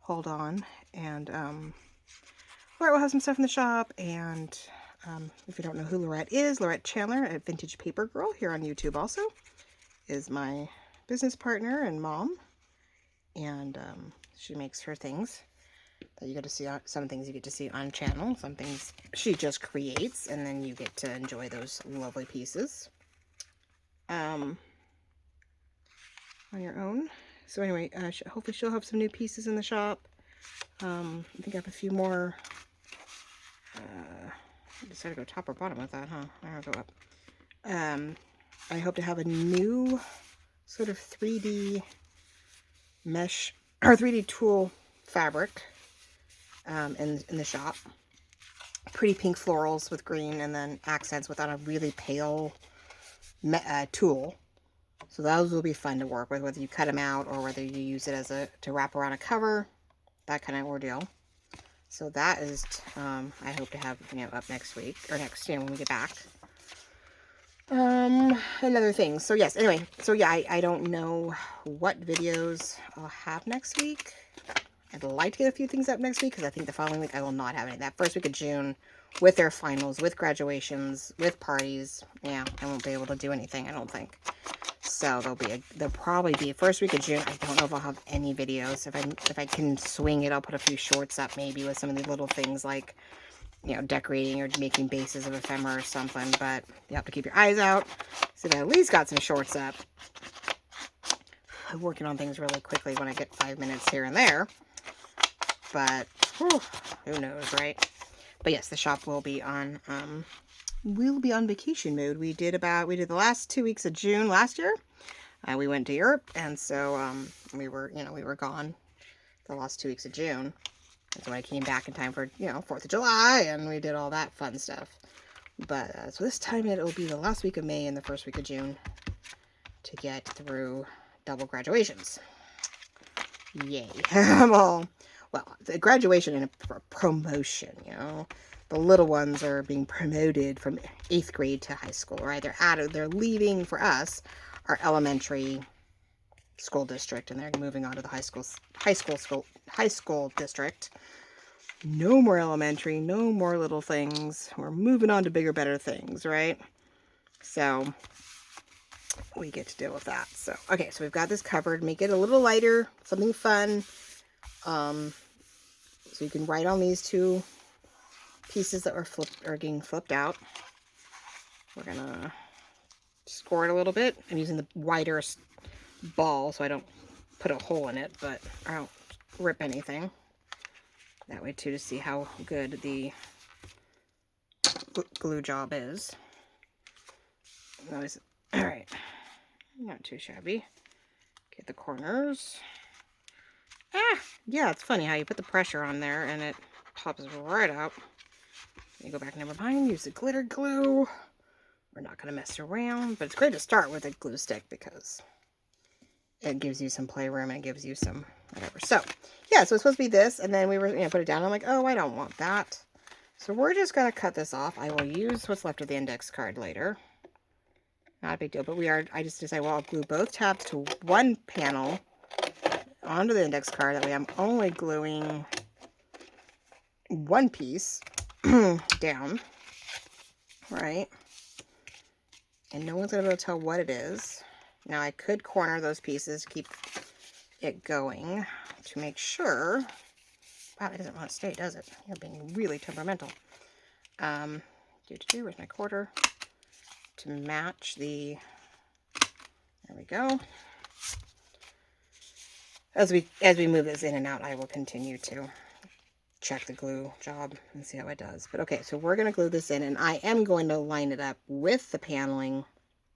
hold on. And Lorette will have some stuff in the shop. And if you don't know who Lorette is, Lorette Chandler at Vintage Paper Girl here on YouTube also is my business partner and mom. And she makes her things that you get to see on, some things you get to see on channel, some things she just creates, and then you get to enjoy those lovely pieces on your own. So anyway, hopefully she'll have some new pieces in the shop. I think I have a few more. I decided to go top or bottom with that, huh? I'm gonna go up. I hope to have a new sort of 3D mesh or 3D tool fabric in the shop. Pretty pink florals with green, and then accents with on a really pale tool. So those will be fun to work with, whether you cut them out or whether you use it as to wrap around a cover, that kind of ordeal. So that is, I hope to have, up next week, or next, when we get back. Another thing. So yes, anyway, so yeah, I don't know what videos I'll have next week. I'd like to get a few things up next week, because I think the following week I will not have any. That first week of June, with their finals, with graduations, with parties, yeah, I won't be able to do anything, I don't think. So there'll probably be first week of June. I don't know if I'll have any videos. If I can swing it, I'll put a few shorts up, maybe with some of the little things like, decorating or making bases of ephemera or something. But you have to keep your eyes out. So I at least got some shorts up. I'm working on things really quickly when I get 5 minutes here and there. But whew, who knows, right? But yes, the shop will be on vacation mode. We did the last 2 weeks of June last year. We went to Europe, and so we were gone the last 2 weeks of June. And so I came back in time for 4th of July, and we did all that fun stuff. But so this time it'll be the last week of May and the first week of June to get through double graduations. Yay! Well, the graduation and a promotion, the little ones are being promoted from 8th grade to high school, right? They're leaving for us, our elementary school district, and they're moving on to the high school district. No more elementary, no more little things. We're moving on to bigger, better things, right? So we get to deal with that. So okay, so we've got this covered. Make it a little lighter, something fun. So you can write on these two pieces that are getting flipped out. We're gonna score it a little bit. I'm using the wider ball so I don't put a hole in it, but I don't rip anything. That way too, to see how good the glue job is. All right, not too shabby. Get the corners. Yeah, it's funny how you put the pressure on there and it pops right out. You go back, never mind, use the glitter glue. We're not going to mess around, but it's great to start with a glue stick because it gives you some playroom and it gives you some whatever. So, yeah, so it's supposed to be this, and then we were, put it down. I'm like, oh, I don't want that. So we're just going to cut this off. I will use what's left of the index card later. Not a big deal, but I just decided, well, I'll glue both tabs to one panel onto the index card. That way I'm only gluing one piece down, right? And no one's going to be able to tell what it is. Now I could corner those pieces to keep it going to make sure. Wow, it doesn't want to stay, does it? You're being really temperamental. Where's my quarter? To match the, there we go. As we move this in and out, I will continue to check the glue job and see how it does. But okay, so we're going to glue this in, and I am going to line it up with the paneling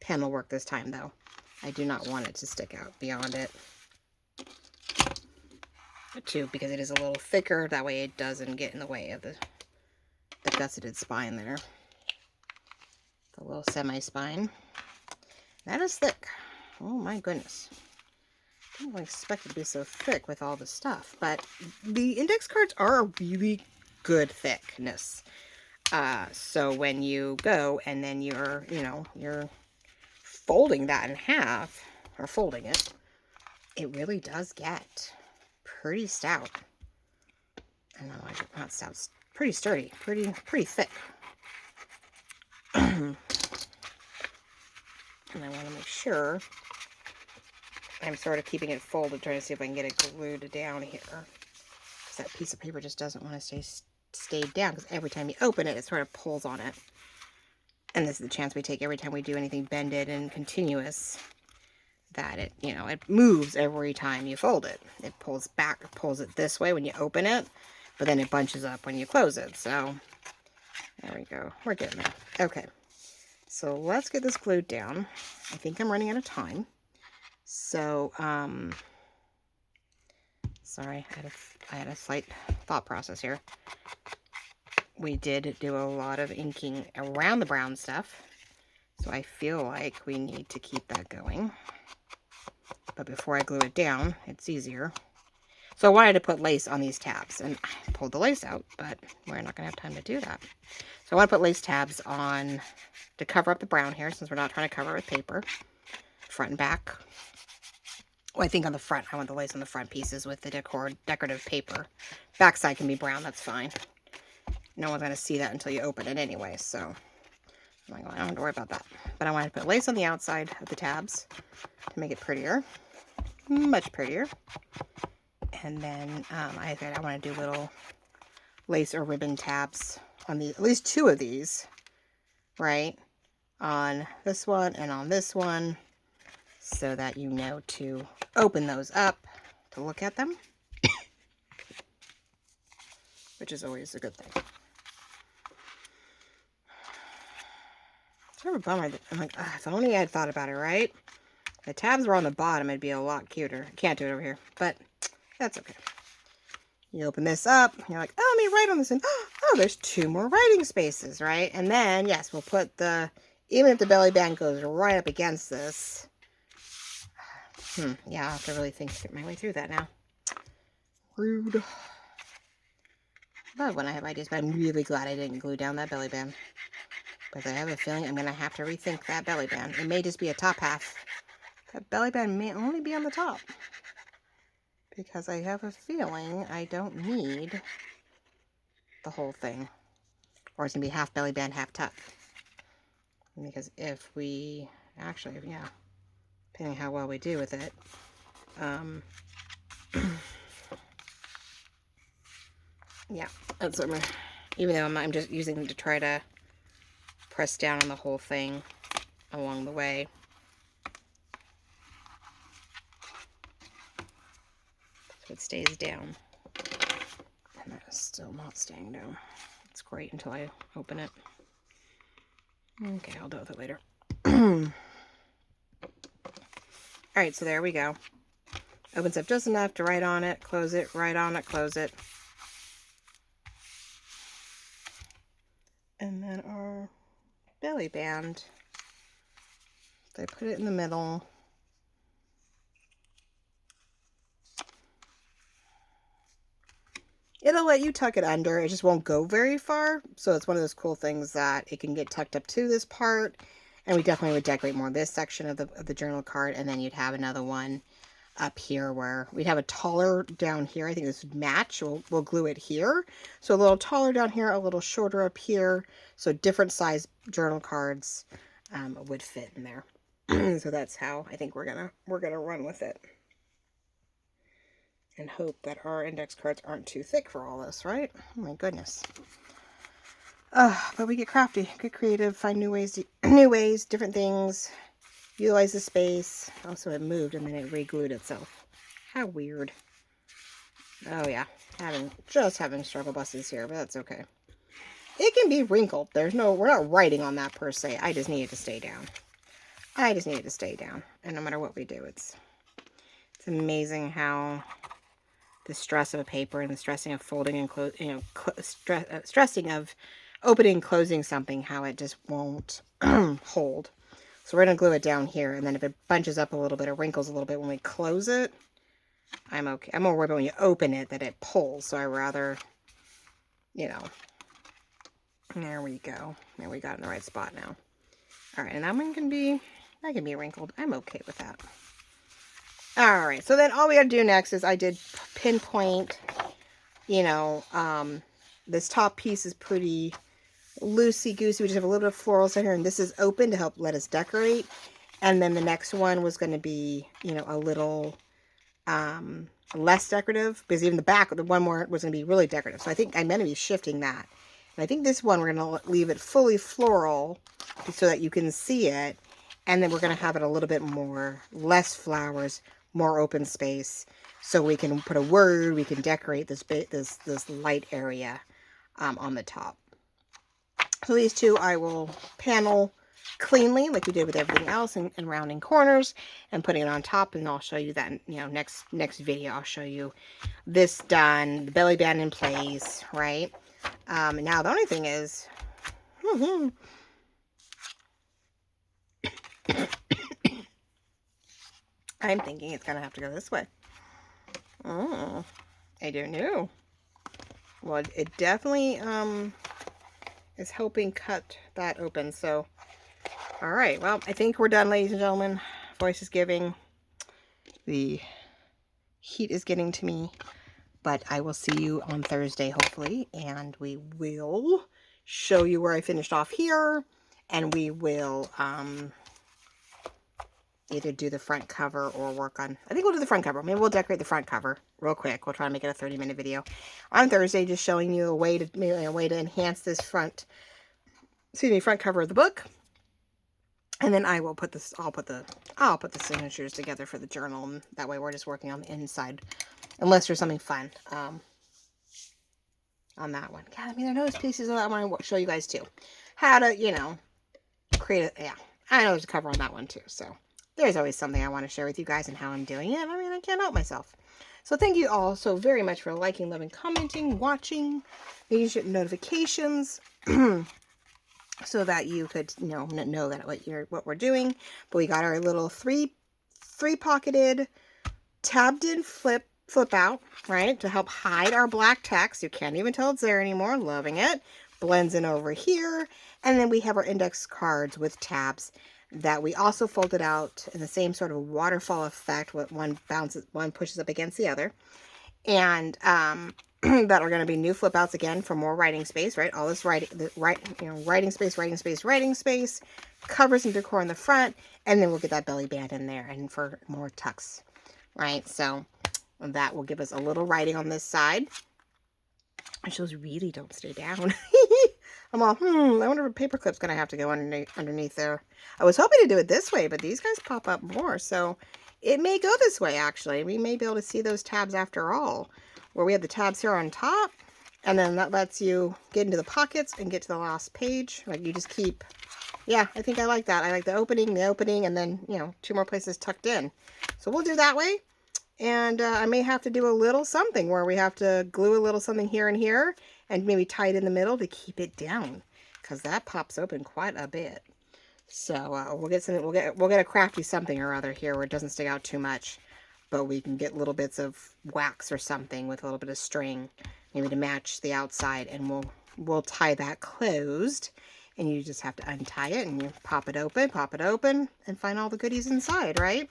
pen will work this time, though. I do not want it to stick out beyond it. Too, because it is a little thicker. That way it doesn't get in the way of the gusseted spine there. The little semi-spine. That is thick. Oh my goodness. I didn't expect it to be so thick with all the stuff. But the index cards are a really good thickness. So when you go and then you're, you're folding that in half, or folding it, it really does get pretty stout. I know, not stout, it's pretty sturdy, pretty thick. And I want to make sure I'm sort of keeping it folded, trying to see if I can get it glued down here. Because that piece of paper just doesn't want to stay down, because every time you open it, it sort of pulls on it. And this is the chance we take every time we do anything bended and continuous, that it, it moves every time you fold it. It pulls back, it pulls it this way when you open it, but then it bunches up when you close it. So there we go. We're getting there. Okay. So let's get this glued down. I think I'm running out of time. So, sorry, I had a slight thought process here. We did do a lot of inking around the brown stuff, so I feel like we need to keep that going. But before I glue it down, it's easier. So I wanted to put lace on these tabs, and I pulled the lace out, but we're not going to have time to do that. So I want to put lace tabs on to cover up the brown here, since we're not trying to cover it with paper, front and back. Well, I think on the front, I want the lace on the front pieces with the decorative paper. Backside can be brown, that's fine. No one's going to see that until you open it anyway, so I don't have to worry about that. But I want to put lace on the outside of the tabs to make it prettier, much prettier. And then I want to do little lace or ribbon tabs on at least two of these, right? On this one and on this one, so that you know to open those up to look at them, which is always a good thing. It's sort of a bummer. I'm like, if only I'd thought about it, right? If the tabs were on the bottom, it'd be a lot cuter. I can't do it over here, but that's okay. You open this up, you're like, oh, let me write on this, and oh, there's 2 more writing spaces, right? And then, yes, we'll put even if the belly band goes right up against this, yeah, I'll have to really get my way through that now. Rude. I love when I have ideas, but I'm really glad I didn't glue down that belly band. Because I have a feeling I'm going to have to rethink that belly band. It may just be a top half. That belly band may only be on the top. Because I have a feeling I don't need the whole thing. Or it's going to be half belly band, half tuck. Because if we, actually, yeah, depending on how well we do with it, yeah, that's what even though I'm just using them to try to press down on the whole thing along the way. So it stays down. And that is still not staying down. It's great until I open it. Okay, I'll deal with it later. Alright, so there we go. Opens up just enough to write on it, close it, write on it, close it. And then our belly band. So I put it in the middle. It'll let you tuck it under. It just won't go very far. So it's one of those cool things that it can get tucked up to this part. And we definitely would decorate more of this section of the journal card. And then you'd have another one up here where we'd have a taller down here. I think this would match. We'll glue it here. So a little taller down here, a little shorter up here. So different size journal cards would fit in there. So that's how I think we're gonna run with it. And hope that our index cards aren't too thick for all this, right? Oh my goodness. But we get crafty, get creative, find new ways, different things, utilize the space. Also, it moved and then it re-glued itself. How weird. Oh yeah, just having struggle buses here, but that's okay. It can be wrinkled. We're not writing on that per se. I just need it to stay down. I just need it to stay down. And no matter what we do, it's amazing how the stress of a paper and the stressing of folding and stressing of opening and closing something, how it just won't hold. So we're going to glue it down here, and then if it bunches up a little bit or wrinkles a little bit when we close it, I'm okay. I'm more worried about when you open it that it pulls, so I rather, you know, there we go. There we got it in the right spot now. All right, and that one can be wrinkled. I'm okay with that. All right, so then all we got to do next is I did pinpoint, you know, this top piece is pretty loosey-goosey. We just have a little bit of florals in here, and this is open to help let us decorate. And then the next one was going to be, you know, a little less decorative, because even the back, the one more was going to be really decorative. So I think I'm going to be shifting that. And I think this one, we're going to leave it fully floral so that you can see it. And then we're going to have it a little bit more, less flowers, more open space. So we can put a word, we can decorate this light area on the top. So these two I will panel cleanly like we did with everything else, and rounding corners and putting it on top, and I'll show you that in, you know, next video. I'll show you this done, the belly band in place, right? Now the only thing is I'm thinking it's gonna have to go this way. Oh, I don't know. Well, it definitely is helping cut that open. So all right, well, I think we're done, ladies and gentlemen. Voice is giving. The heat is getting to me. But I will see you on Thursday, hopefully. And we will show you where I finished off here. And we will either do the front cover or work on... I think we'll do the front cover. Maybe we'll decorate the front cover real quick. We'll try to make it a 30-minute video on Thursday, just showing you a way to enhance this front cover of the book. And then I will put this, I'll put the signatures together for the journal, and that way we're just working on the inside, unless there's something fun on that one. God, I mean, there are those pieces that I want to show you guys too. How to, you know, create a, yeah, I know there's a cover on that one too, so there's always something I want to share with you guys and how I'm doing it. I mean, I can't help myself. So thank you all so very much for liking, loving, commenting, watching, making notifications. So that you could, you know that what we're doing. But we got our little three pocketed tabbed in flip out, right, to help hide our black text. You can't even tell it's there anymore. Loving it. Blends in over here. And then we have our index cards with tabs that we also folded out in the same sort of waterfall effect. One pushes up against the other. And that are going to be new flip outs again for more writing space, right? All this writing space, covers and decor in the front, and then we'll get that belly band in there and for more tucks, right? So that will give us a little writing on this side. And those really don't stay down. I'm all, I wonder if a paper clip's going to have to go underneath there. I was hoping to do it this way, but these guys pop up more, so it may go this way, actually. We may be able to see those tabs after all, where we have the tabs here on top, and then that lets you get into the pockets and get to the last page. Like, you just keep, yeah, I think I like that. I like the opening, and then, you know, 2 more places tucked in. So we'll do that way. And I may have to do a little something where we have to glue a little something here and here, and maybe tie it in the middle to keep it down, because that pops open quite a bit. So we'll get something. We'll get a crafty something or other here where it doesn't stick out too much, but we can get little bits of wax or something with a little bit of string, maybe to match the outside, and we'll tie that closed. And you just have to untie it, and you pop it open, and find all the goodies inside, right?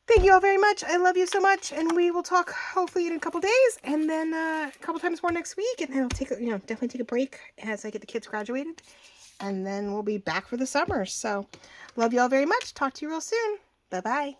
Thank you all very much. I love you so much, and we will talk hopefully in a couple days, and then a couple times more next week, and then I'll definitely take a break as I get the kids graduated, and then we'll be back for the summer. So love you all very much. Talk to you real soon. Bye-bye.